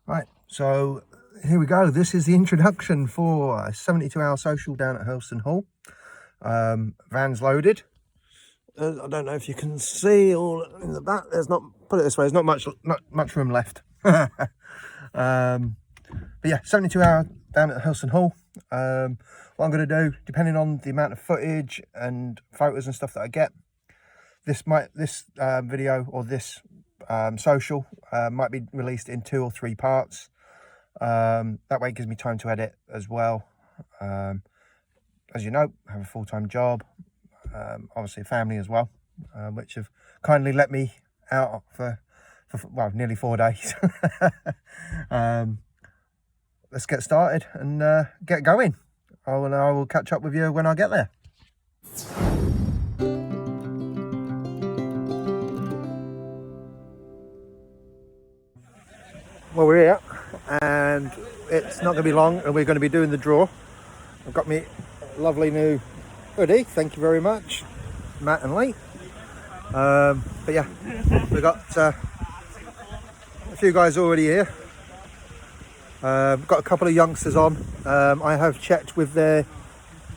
Right, so here we go. This is the introduction for a 72-hour social down at Hurlston Hall. Van's loaded. I don't know if you can see all in the back. There's not, put it this way, there's not much room left. But yeah, 72-hour down at Hurlston Hall. What I'm going to do, depending on the amount of footage and photos and stuff that I get, this video or this social might be released in 2 or 3 parts. That way it gives me time to edit as well. As you know, I have a full-time job, obviously a family as well, which have kindly let me out for well, nearly 4 days. Let's get started and get going. I will catch up with you when I get there. Well, we're here and it's not going to be long and we're going to be doing the draw. I've got me lovely new hoodie, thank you very much, Matt and Lee. But yeah, we've got a few guys already here. We've got a couple of youngsters on. I have checked with their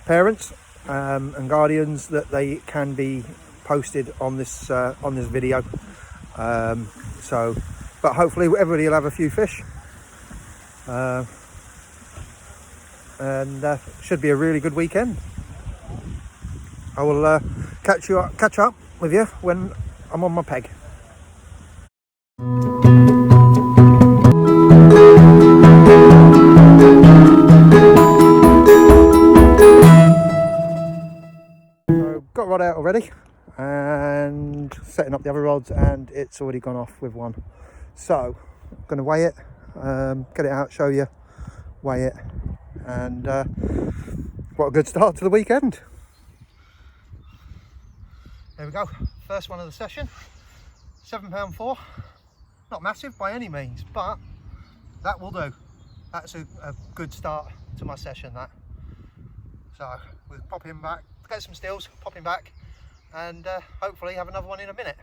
parents and guardians that they can be posted on this video. But hopefully everybody will have a few fish, and should be a really good weekend. I will catch up with you when I'm on my peg. So got rod out already and setting up the other rods, and it's already gone off with one. So I'm going to weigh it, get it out, show you, weigh it, and what a good start to the weekend. There we go, first one of the session, £7.4, not massive by any means, but that will do. That's a good start to my session, that. So we'll pop him back, get some stills, pop him back, and hopefully have another one in a minute.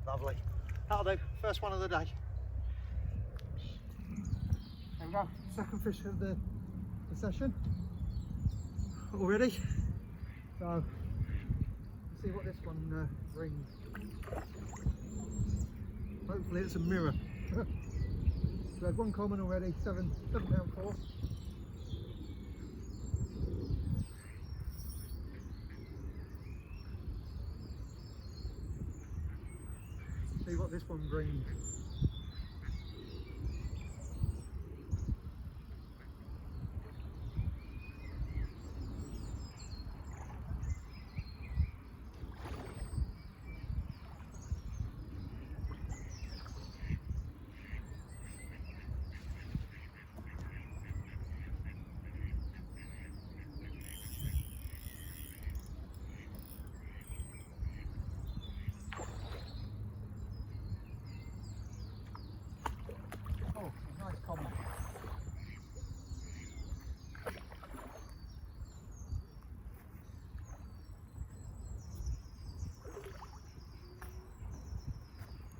Lovely. That'll do. First one of the day. There we go. Second fish of the session already. So let's see what this one brings. Hopefully it's a mirror. We had one common already. £7.4. See what this one brings. Nice comment.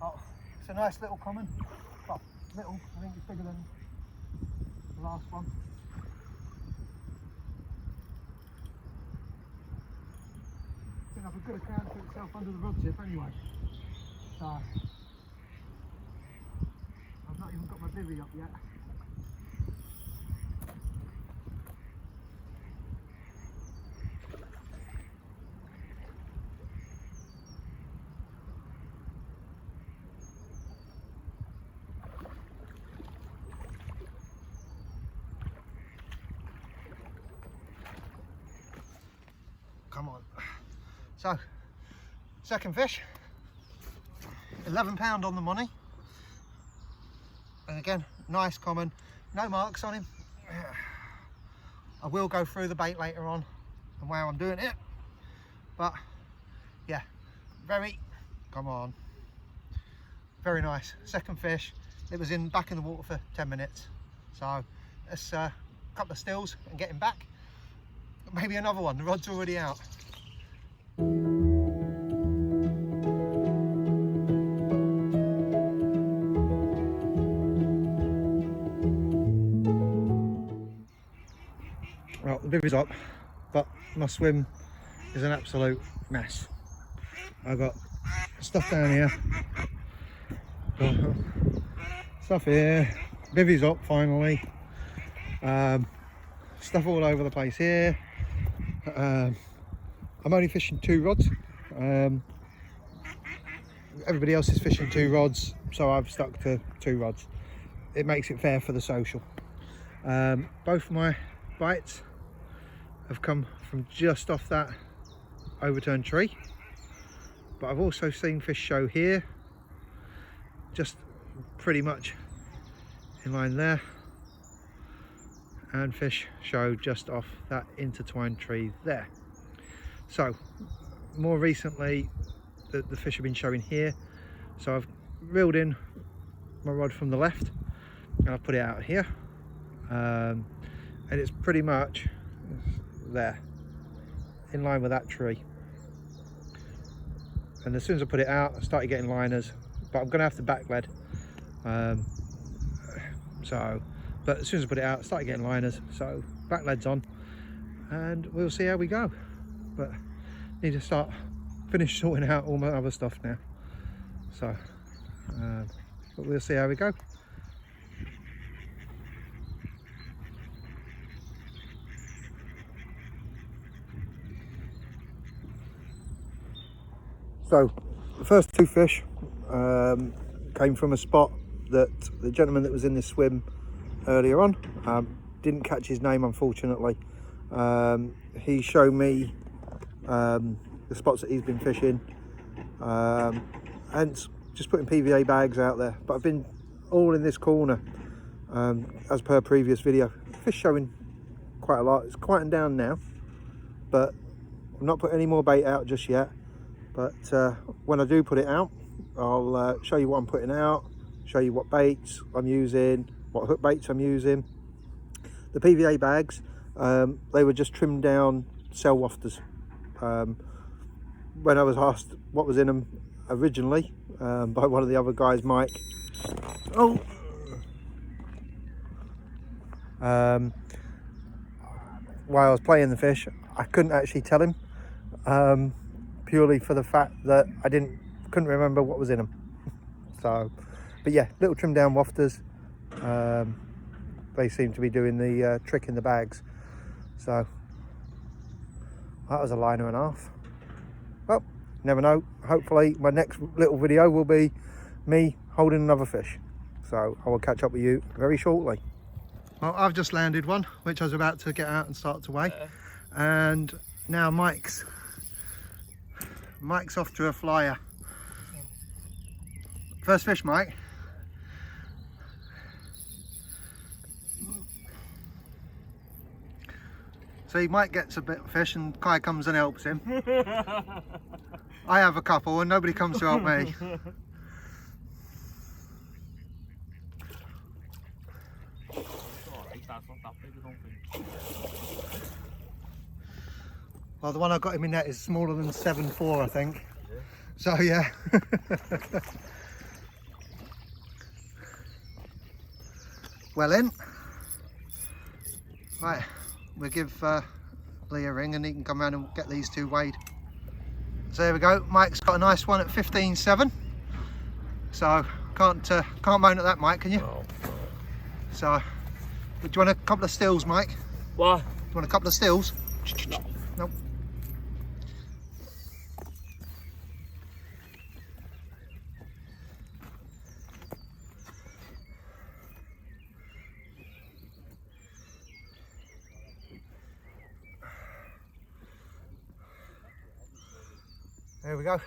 Oh, it's a nice little common. Well, little, I think it's bigger than the last one. I think I've a good account for itself under the rod tip anyway. So I've not even got my bivvy up yet. Come on. So, second fish, £11 on the money. And again, nice common, no marks on him. I will go through the bait later on and where I'm doing it, but yeah, very, come on, very nice. Second fish. It was back in the water for 10 minutes. So let's a couple of stills and get him back. Maybe another one. The rod's already out. Well, the bib is up, but my swim is an absolute mess. I've got stuff down here, stuff here, bivvy's up finally, stuff all over the place here. I'm only fishing 2 rods. Everybody else is fishing 2 rods, so I've stuck to 2 rods. It makes it fair for the social. Both my bites have come from just off that overturned tree, but I've also seen fish show here, just pretty much in line there, and fish show just off that intertwined tree there. So more recently the fish have been showing here, so I've reeled in my rod from the left and I've put it out here, and it's pretty much there in line with that tree. And as soon as I put it out, I started getting liners, but I'm gonna have to back lead. But as soon as I put it out, I started getting liners, so back lead's on, and we'll see how we go. But need to finish sorting out all my other stuff now. So, but we'll see how we go. So the first 2 fish came from a spot that the gentleman that was in this swim earlier on, didn't catch his name unfortunately. He showed me the spots that he's been fishing, and just putting PVA bags out there. But I've been all in this corner, as per previous video. Fish showing quite a lot. It's quieting down now, but I'm not putting any more bait out just yet. But when I do put it out, I'll show you what I'm putting out, show you what baits I'm using, what hook baits I'm using. The PVA bags, they were just trimmed down cell wafters. When I was asked what was in them originally by one of the other guys, Mike, while I was playing the fish, I couldn't actually tell him, purely for the fact that I couldn't remember what was in them. So, but yeah, little trimmed down wafters. They seem to be doing the trick in the bags. So that was a liner and a half. Well, never know. Hopefully my next little video will be me holding another fish. So I will catch up with you very shortly. Well, I've just landed one, which I was about to get out and start to weigh. And now Mike's off to a flyer. First fish, Mike. See, Mike gets a bit of fish and Kai comes and helps him. I have a couple and nobody comes to help me. Well, the one I got him in net is smaller than 7.4, I think. So yeah. Well in. Right, we'll give Lee a ring and he can come around and get these 2 weighed. So there we go. Mike's got a nice one at 15.7. So can't moan at that, Mike, can you? No. So, do you want a couple of stills, Mike? What? Do you want a couple of stills? No. Nope. There we go.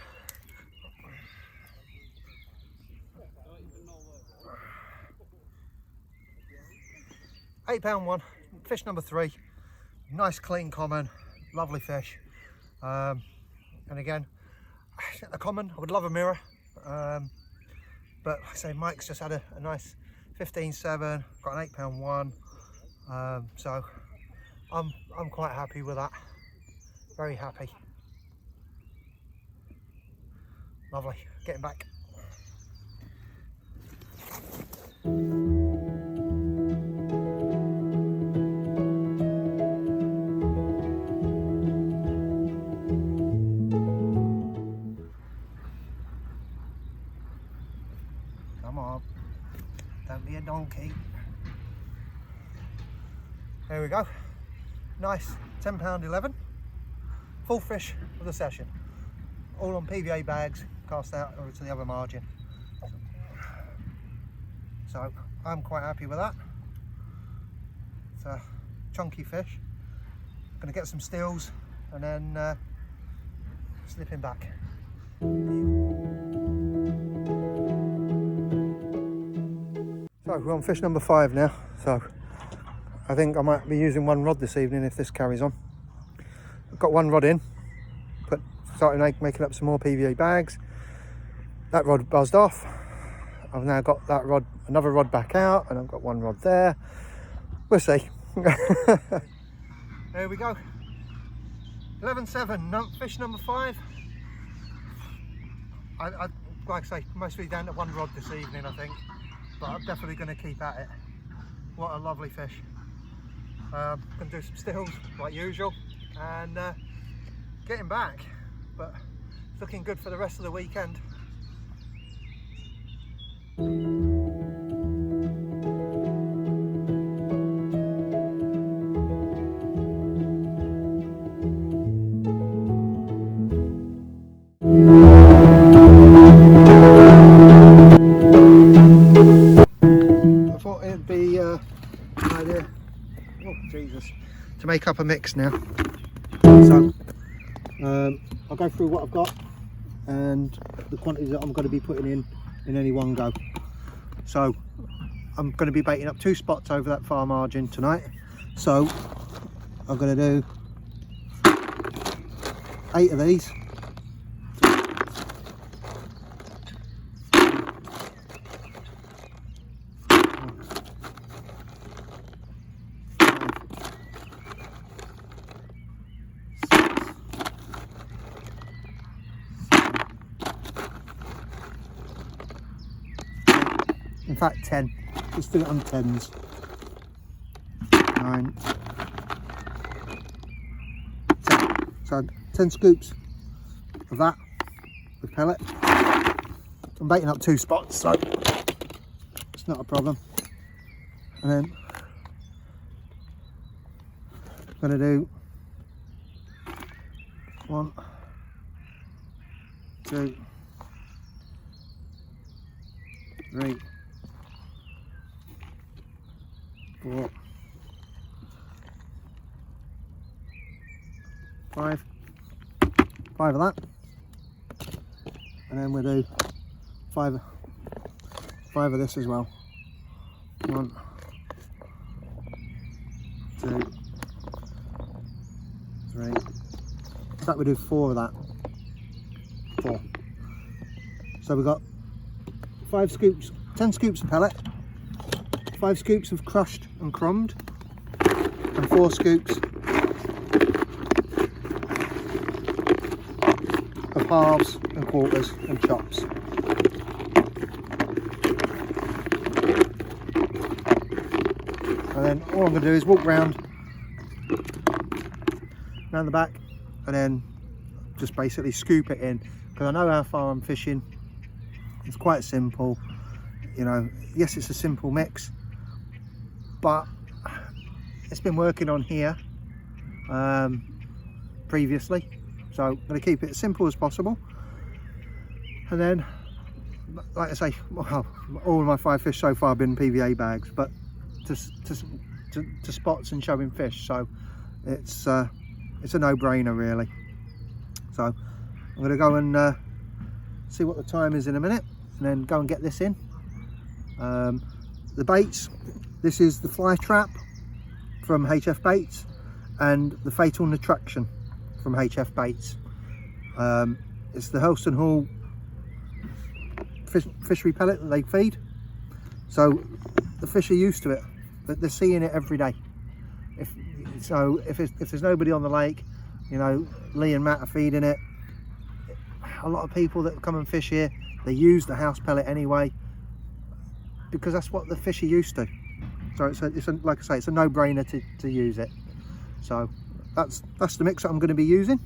£8 one, fish number 3. Nice clean common, lovely fish. And again, a common, I would love a mirror. But like I say, Mike's just had a nice 15.7, got an £8 one. So I'm quite happy with that. Very happy. Lovely. Getting back. Come on. Don't be a donkey. There we go. Nice £10.11. Full fish of the session. All on PVA bags, cast out over to the other margin. So I'm quite happy with that. It's a chunky fish. I'm going to get some stills and then slip him back. So we're on fish number 5 now. So I think I might be using one rod this evening if this carries on. I've got one rod in, but started making up some more PVA bags. That rod buzzed off. I've now got that rod, another rod back out, and I've got one rod there. We'll see. There we go. 11.7, fish number 5. I like I say, mostly down to one rod this evening, I think, but I'm definitely going to keep at it. What a lovely fish. Going to do some stills like usual and get him back, but it's looking good for the rest of the weekend. I thought it'd be an idea, oh Jesus, to make up a mix now. So I'll go through what I've got and the quantities that I'm going to be putting in any one go. So I'm going to be baiting up 2 spots over that far margin tonight. So I'm going to do 8 of these. In fact 10, let's do it on 10s. 9, 10. So 10 scoops of that with pellet. I'm baiting up 2 spots, so it's not a problem. And then I'm going to do 1, 2, 3, 4, 5 of that, and then we'll do 5 of this as well. 1, 2, 3. In fact, we do 4 of that. 4. So we've got 5 scoops, 10 scoops of pellet, 5 scoops of crushed and crumbed, and 4 scoops of halves and quarters and chops. And then all I'm going to do is walk round the back and then just basically scoop it in, because I know how far I'm fishing. It's quite simple, you know. Yes, it's a simple mix, but it's been working on here previously, so I'm going to keep it as simple as possible. And then, like I say, well, all of my 5 fish so far have been PVA bags, but to spots and showing fish, so it's a no-brainer really. So I'm going to go and see what the time is in a minute, and then go and get this in. The baits, this is the fly trap from HFBAITS and the fatal attraction from HFBAITS. It's the Hurlston Hall fishery pellet that they feed. So the fish are used to it, but they're seeing it every day. If there's nobody on the lake, you know, Lee and Matt are feeding it. A lot of people that come and fish here, they use the house pellet anyway, because that's what the fish are used to. So like I say, it's a no-brainer to use it. So that's the mix that I'm going to be using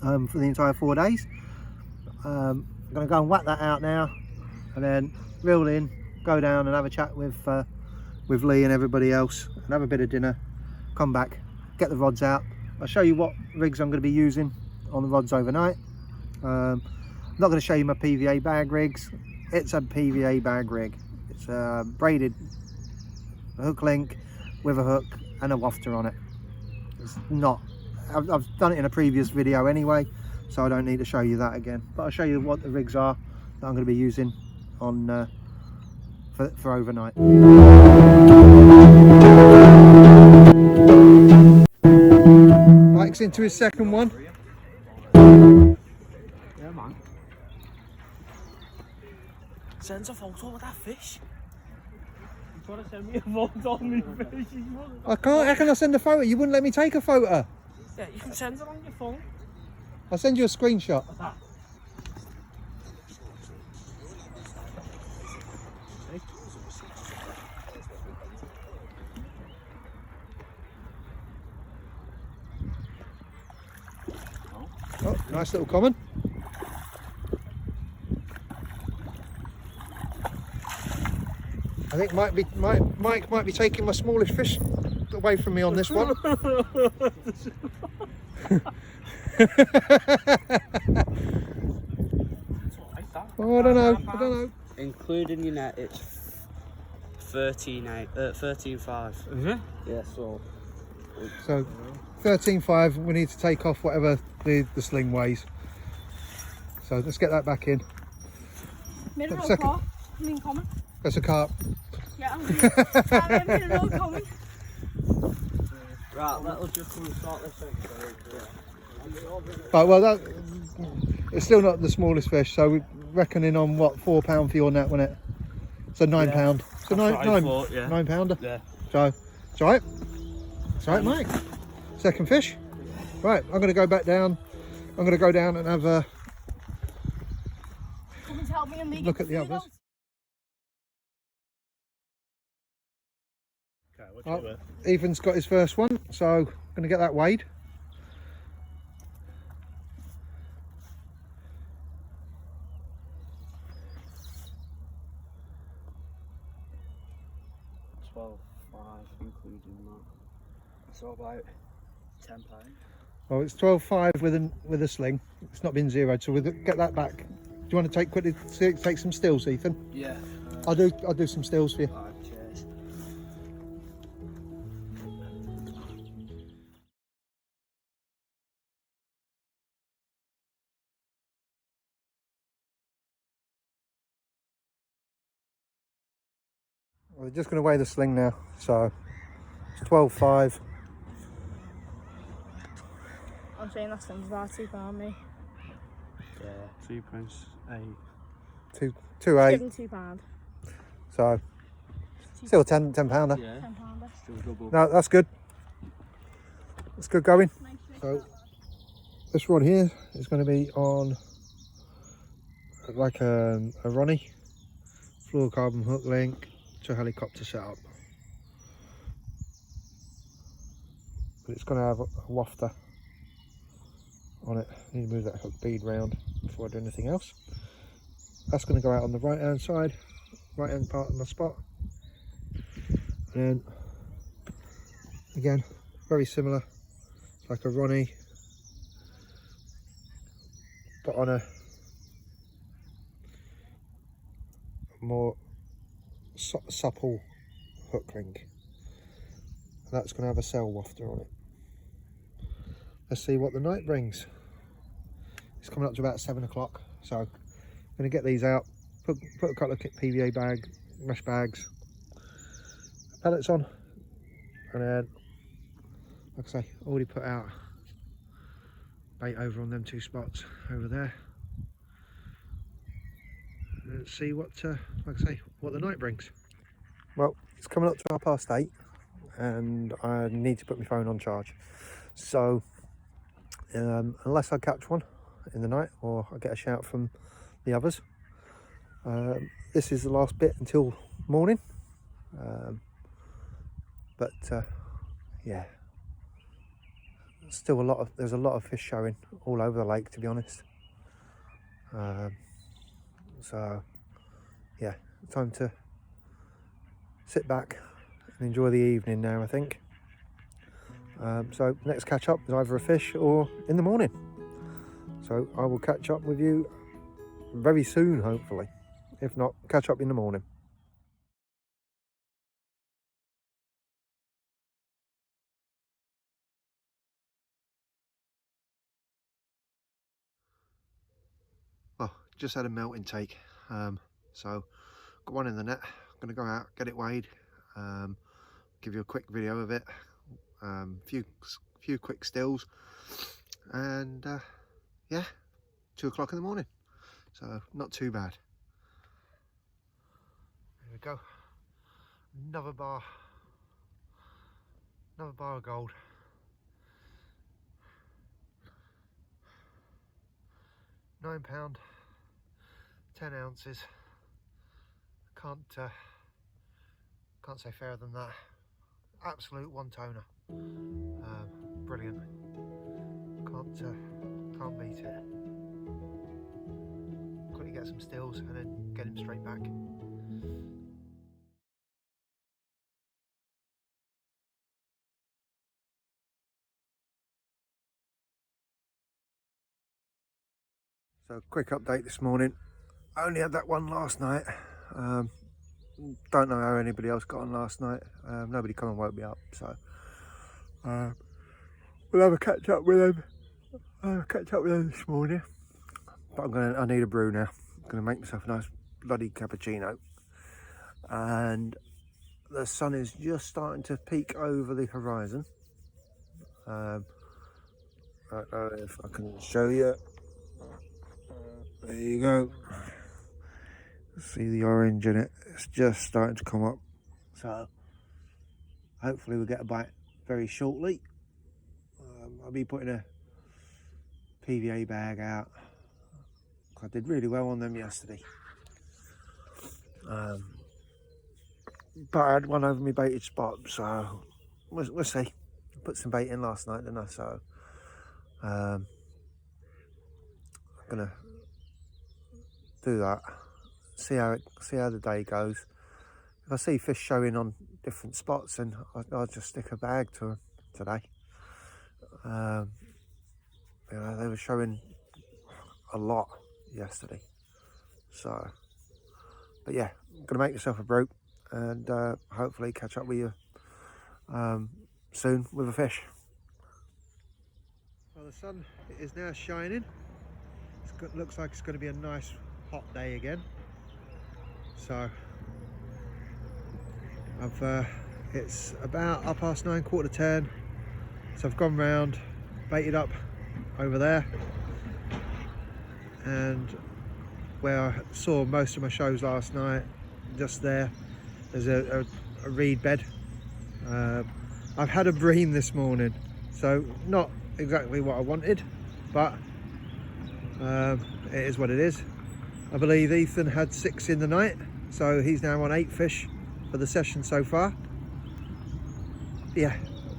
for the entire 4 days. I'm going to go and whack that out now, and then reel in, go down and have a chat with Lee and everybody else, and have a bit of dinner, come back, get the rods out. I'll show you what rigs I'm going to be using on the rods overnight. I'm not going to show you my PVA bag rigs. It's a PVA bag rig. It's a braided hook link with a hook and a wafter on it. It's not, I've done it in a previous video anyway, so I don't need to show you that again, but I'll show you what the rigs are that I'm going to be using on for overnight. Mike's into his second one. Yeah, man. Send a photo of that fish. You trying to send me a photo of me fish? I can't. How can I send a photo? You wouldn't let me take a photo. Yeah, you can send it on your phone. I'll send you a screenshot. Oh, nice little common. I think Mike might be taking my smallest fish away from me on this one. Oh, I don't know. Including your net, it's 13.5. Is it? Yeah, so 13.5. We need to take off whatever the sling weighs. So let's get that back in. Mineral Second. carp, I mean common. That's a carp. Yeah, I'm gonna mineral common. right, let's just come and start this thing. Right, well it's still not the smallest fish, so we're reckoning on what, £4 for your net, wasn't it? So £9. So nine pounder. Yeah. So it's alright. It's alright, Mike. Second fish. Right, I'm gonna go back down. I'm gonna go down and have a Come and help me and Lee look at the others. Okay, what's your Ethan's got his first one, so I'm gonna get that weighed. Including that. So about £10. Well, it's 12.5 with a sling. It's not been zeroed, so we'll get that back. Do you want to take some stills, Ethan? Yeah. I'll do some stills for you. Alright, cheers. We're just going to weigh the sling now, so it's 12.5. I'm saying that sling's about £2, me. Yeah, 3.8. 2.8. Give him £2. So still £10 pounder. Yeah. £10. Still double. No, that's good. That's good going. So this rod here is going to be on like a Ronnie fluorocarbon hook link to helicopter setup, but it's going to have a wafter on it. I need to move that hook bead round before I do anything else. That's going to go out on the right hand side, right hand part of my spot, and again very similar, like a Ronnie but on a more supple hook link, and that's going to have a cell wafter on it. Let's see what the night brings. It's coming up to about 7 o'clock, so I'm going to get these out, put a couple of PVA mesh bags, pellets on, and then, like I say, already put out bait over on them two spots over there. and see what, like I say, what the night brings. Well, it's coming up to 8:30, and I need to put my phone on charge. So, unless I catch one in the night or I get a shout from the others, this is the last bit until morning. But yeah, still there's a lot of fish showing all over the lake, to be honest. So yeah, time to sit back and enjoy the evening now, I think. So next catch up is either a fish or in the morning. So I will catch up with you very soon, hopefully. If not, catch up in the morning. Well, just had a milk intake, so got one in the net. I'm gonna go out, get it weighed, give you a quick video of it, few quick stills, and yeah, 2 o'clock in the morning, so not too bad. There we go, another bar of gold. £9, 10 ounces. Can't say fairer than that. Absolute one toner. Brilliant. Can't beat it. Quickly get some stills and then get him straight back. So quick update this morning. I only had that one last night. Don't know how anybody else got on last night. Nobody come and woke me up, so we'll have a catch up with them. This morning. But I need a brew now. I'm gonna make myself a nice bloody cappuccino. And the sun is just starting to peek over the horizon. I don't know if I can show you. There you go. See the orange in it. It's just starting to come up. So hopefully we'll get a bite very shortly. I'll be putting a PVA bag out. I did really well on them yesterday. But I had one over my baited spot, so we'll see. I put some bait in last night, didn't I? So I'm gonna do that, see how the day goes. If I see fish showing on different spots, then I'll just stick a bag to them today. You know, they were showing a lot yesterday, so but yeah, I'm gonna make myself a brew and hopefully catch up with you soon with a fish. Well, the sun is now shining. Looks like it's going to be a nice hot day again. So it's about 9:30, 10:15. So I've gone round, baited up over there, and where I saw most of my shows last night, just there's a reed bed. I've had a bream this morning, so not exactly what I wanted, but it is what it is. I believe Ethan had 6 in the night, so he's now on 8 fish for the session so far. Yeah,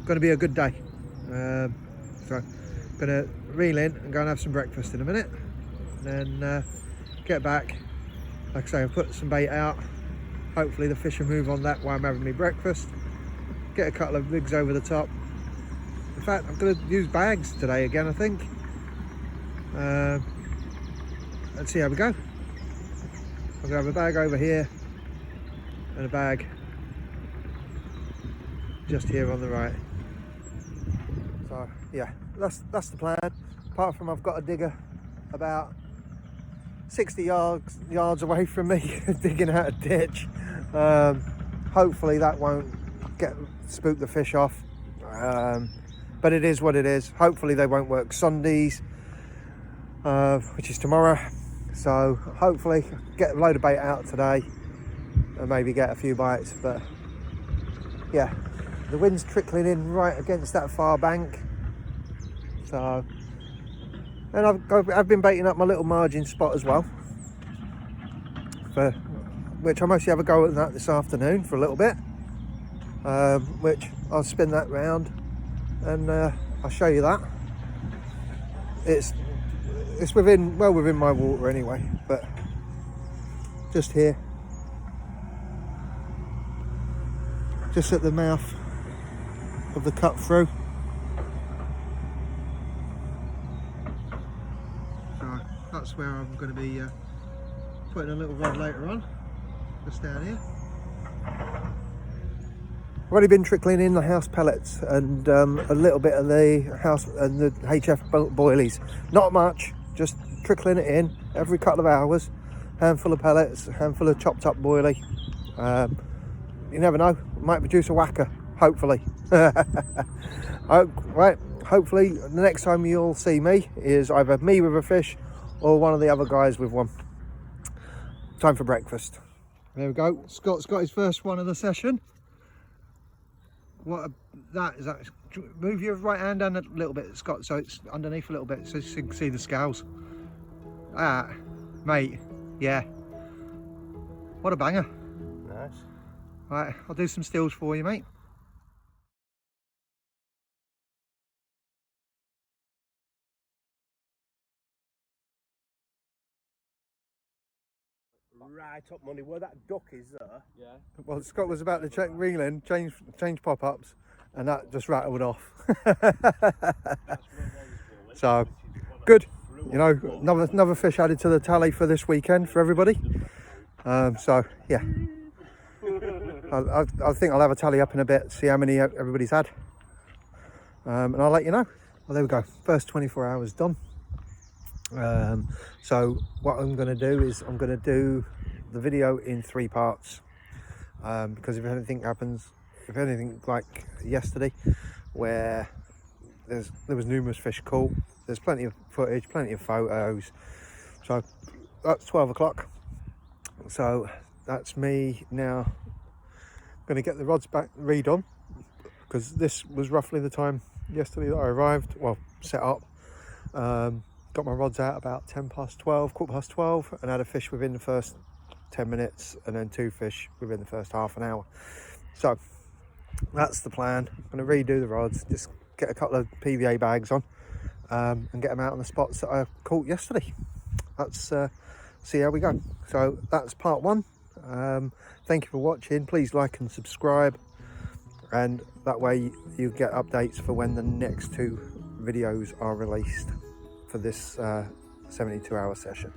going to be a good day. So going to reel in and go and have some breakfast in a minute, and then get back. Like I say, I've put some bait out. Hopefully the fish will move on that while I'm having my breakfast. Get a couple of rigs over the top. In fact, I'm going to use bags today again, I think. Let's see how we go. I'm going to have a bag over here and a bag just here on the right. So yeah, that's the plan. Apart from I've got a digger about 60 yards away from me digging out a ditch. Hopefully that won't spook the fish off, but it is what it is. Hopefully they won't work Sundays, which is tomorrow. So hopefully get a load of bait out today and maybe get a few bites. But yeah, the wind's trickling in right against that far bank. So, and I've been baiting up my little margin spot as well, for which I mostly have a go at that this afternoon for a little bit, which I'll spin that round and I'll show you that. It's well within my water anyway, but just here, just at the mouth of the cut through. So that's where I'm going to be putting a little rod later on, just down here. I've already been trickling in the house pellets and a little bit of the house and the HF boilies. Not much, just trickling it in every couple of hours. Handful of pellets, handful of chopped up boilie. You never know, might produce a whacker, hopefully. Right, hopefully the next time you'll see me is either me with a fish or one of the other guys with one. Time for breakfast. There we go, Scott's got his first one of the session. That is that. Move your right hand down a little bit, Scott, so it's underneath a little bit, so you can see the scales. Ah, mate, yeah. What a banger. Nice. Right, I'll do some stills for you, mate. Right up money, where that duck is there. Yeah. Well, Scott was about to check reeling, change pop-ups, and that just rattled off. So, good. You know, another fish added to the tally for this weekend for everybody. So, yeah. I think I'll have a tally up in a bit, see how many everybody's had. And I'll let you know. Well, there we go. First 24 hours done. So what I'm going to do is I'm going to do the video in 3 parts, because if anything happens, if anything like yesterday where there was numerous fish caught, there's plenty of footage, plenty of photos. So that's 12 o'clock, so that's me now going to get the rods back redone, because this was roughly the time yesterday that I arrived, well, set up. Got my rods out about 12, quarter past 12, and had a fish within the first 10 minutes and then 2 fish within the first half an hour. So that's the plan. I'm going to redo the rods, just get a couple of PVA bags on, and get them out on the spots that I caught yesterday. Let's see how we go. So that's part 1. Thank you for watching. Please like and subscribe, and that way you get updates for when the next 2 videos are released for this 72-hour session.